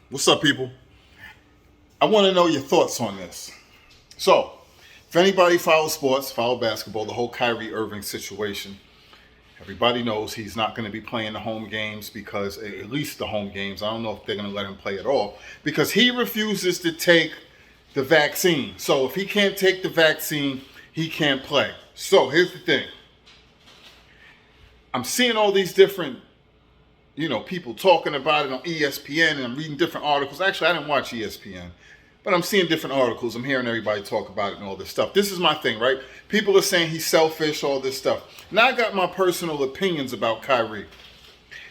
What's up, people? I want to know your thoughts on this. So, if anybody follows sports, follow basketball, the whole Kyrie Irving situation, everybody knows he's not going to be playing the home games because, at least the home games, I don't know if they're going to let him play at all, because he refuses to take the vaccine. So, if he can't take the vaccine, he can't play. So, here's the thing. I'm seeing all these different people talking about it on ESPN, and I'm reading different articles. Actually, I didn't watch ESPN, but I'm seeing different articles. I'm hearing everybody talk about it and all this stuff. This is my thing, right? People are saying he's selfish, all this stuff. Now I got my personal opinions about Kyrie.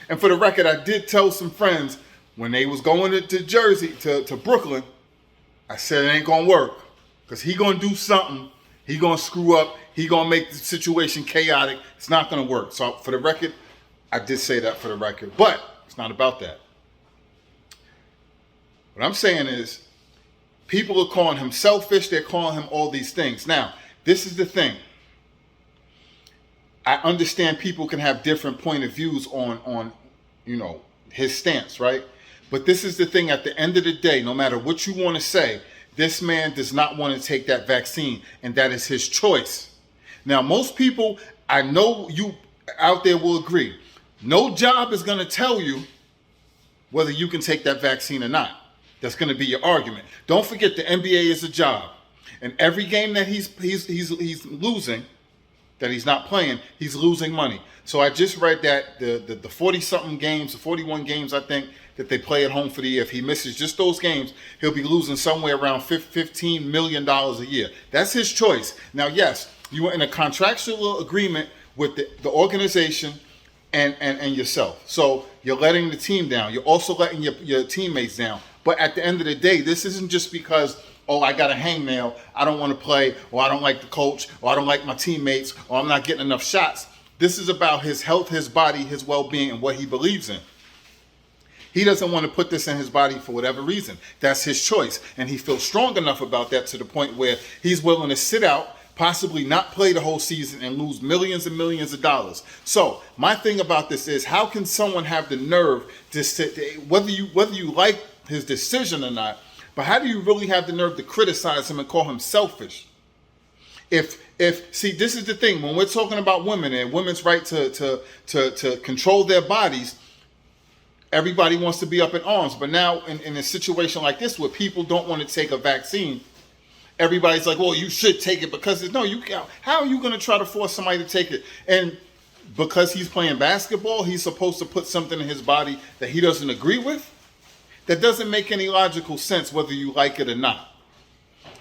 And for the record, I did tell some friends when they was going to Jersey, to Brooklyn, I said it ain't going to work because he going to do something. He going to screw up. He going to make the situation chaotic. It's not going to work. So for the record, I did say that for the record, but it's not about that. What I'm saying is people are calling him selfish. They're calling him all these things. Now, this is the thing. I understand people can have different point of views on his stance, right? But this is the thing. At the end of the day, no matter what you want to say, this man does not want to take that vaccine, and that is his choice. Now, most people, I know you out there will agree, no job is going to tell you whether you can take that vaccine or not. That's going to be your argument. Don't forget the NBA is a job. And every game that he's losing, that he's not playing, he's losing money. So I just read that the 40-something games, the 41 games, I think, that they play at home for the year, if he misses just those games, he'll be losing somewhere around $15 million a year. That's his choice. Now, yes, you are in a contractual agreement with the organization and yourself. So you're letting the team down. You're also letting your teammates down. But at the end of the day, this isn't just because, I got a hangnail, I don't want to play, or I don't like the coach, or I don't like my teammates, or I'm not getting enough shots. This is about his health, his body, his well-being, and what he believes in. He doesn't want to put this in his body for whatever reason. That's his choice. And he feels strong enough about that to the point where he's willing to sit out, possibly not play the whole season, and lose millions and millions of dollars. So my thing about this is, how can someone have the nerve to sit, whether you like his decision or not, but how do you really have the nerve to criticize him and call him selfish? See, this is the thing. When we're talking about women and women's right to control their bodies, everybody wants to be up in arms. But now in a situation like this where people don't want to take a vaccine, everybody's like, well, you should take it because no, you can't. How are you going to try to force somebody to take it? And because he's playing basketball, he's supposed to put something in his body that he doesn't agree with? That doesn't make any logical sense whether you like it or not.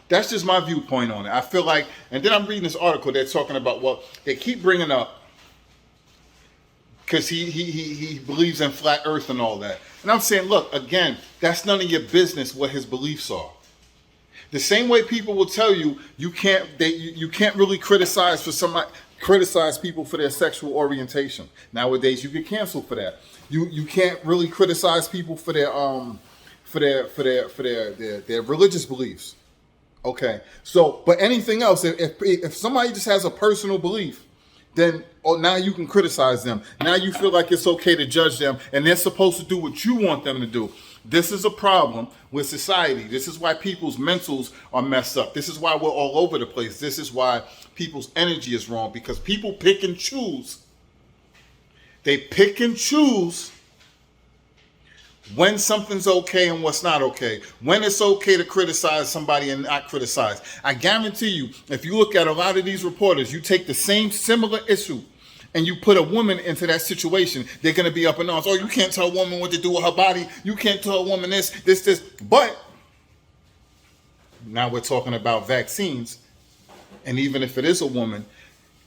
That's just my viewpoint on it. I feel like, and then I'm reading this article, they're talking about, they keep bringing up, because he believes in flat earth and all that. And I'm saying, look, again, that's none of your business what his beliefs are. The same way people will tell you you can't really criticize people for their sexual orientation. Nowadays you get canceled for that. You can't really criticize people for their religious beliefs. Okay. So, but anything else, if somebody just has a personal belief, then now you can criticize them. Now you feel like it's okay to judge them, and they're supposed to do what you want them to do. This is a problem with society. This is why people's mentals are messed up. This is why we're all over the place. This is why people's energy is wrong, because people pick and choose. They pick and choose when something's okay and what's not okay. When it's okay to criticize somebody and not criticize. I guarantee you, if you look at a lot of these reporters, you take the same similar issue and you put a woman into that situation, they're going to be up in arms. Oh, you can't tell a woman what to do with her body. You can't tell a woman this. But now we're talking about vaccines. And even if it is a woman,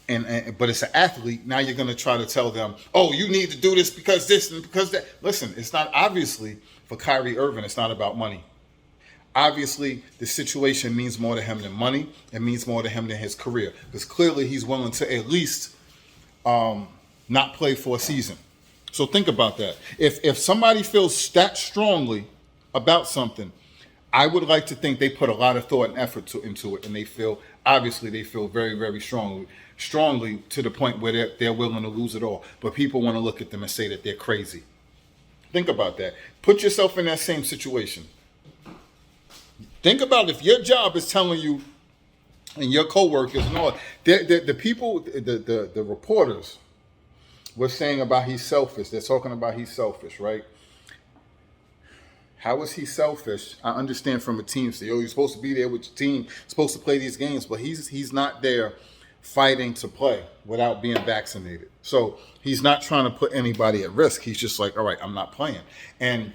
but it's an athlete, now you're going to try to tell them, oh, you need to do this because this and because that. Listen, it's not, obviously, for Kyrie Irving, it's not about money. Obviously, the situation means more to him than money. It means more to him than his career. Because clearly he's willing to at least not play for a season. So think about that. If somebody feels that strongly about something, I would like to think they put a lot of thought and effort into it, and they feel very, very strongly to the point where they're willing to lose it all. But people want to look at them and say that they're crazy. Think about that. Put yourself in that same situation. Think about if your job is telling you and your coworkers and all, the people, the reporters were saying about he's selfish. They're talking about he's selfish, right? How is he selfish? I understand from a team state. You're supposed to be there with your team, supposed to play these games, but he's not there fighting to play without being vaccinated. So he's not trying to put anybody at risk. He's just like, all right, I'm not playing. And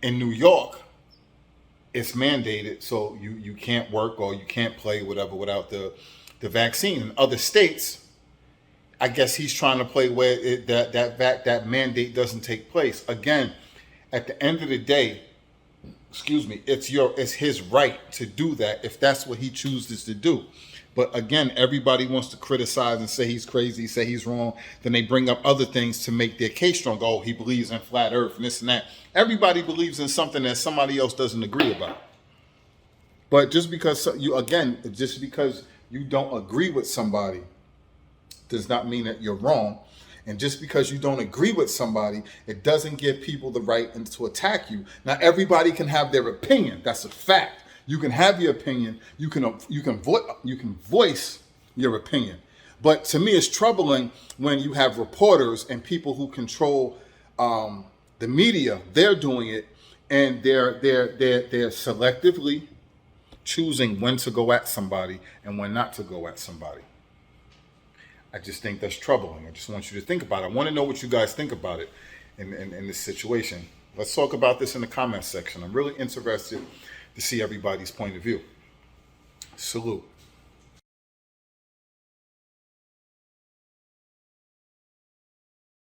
in New York, it's mandated, so you can't work or you can't play whatever without the vaccine. In other states, I guess he's trying to play where that mandate doesn't take place. Again, at the end of the day, it's his right to do that if that's what he chooses to do. But again, everybody wants to criticize and say he's crazy, say he's wrong. Then they bring up other things to make their case strong. Oh, he believes in flat earth and this and that. Everybody believes in something that somebody else doesn't agree about. But just because you don't agree with somebody does not mean that you're wrong. And just because you don't agree with somebody, it doesn't give people the right to attack you. Now, everybody can have their opinion. That's a fact. You can have your opinion. You can voice your opinion. But to me, it's troubling when you have reporters and people who control the media. They're doing it, and they're selectively choosing when to go at somebody and when not to go at somebody. I just think that's troubling. I just want you to think about it. I want to know what you guys think about it in this situation. Let's talk about this in the comments section. I'm really interested to see everybody's point of view. Salute.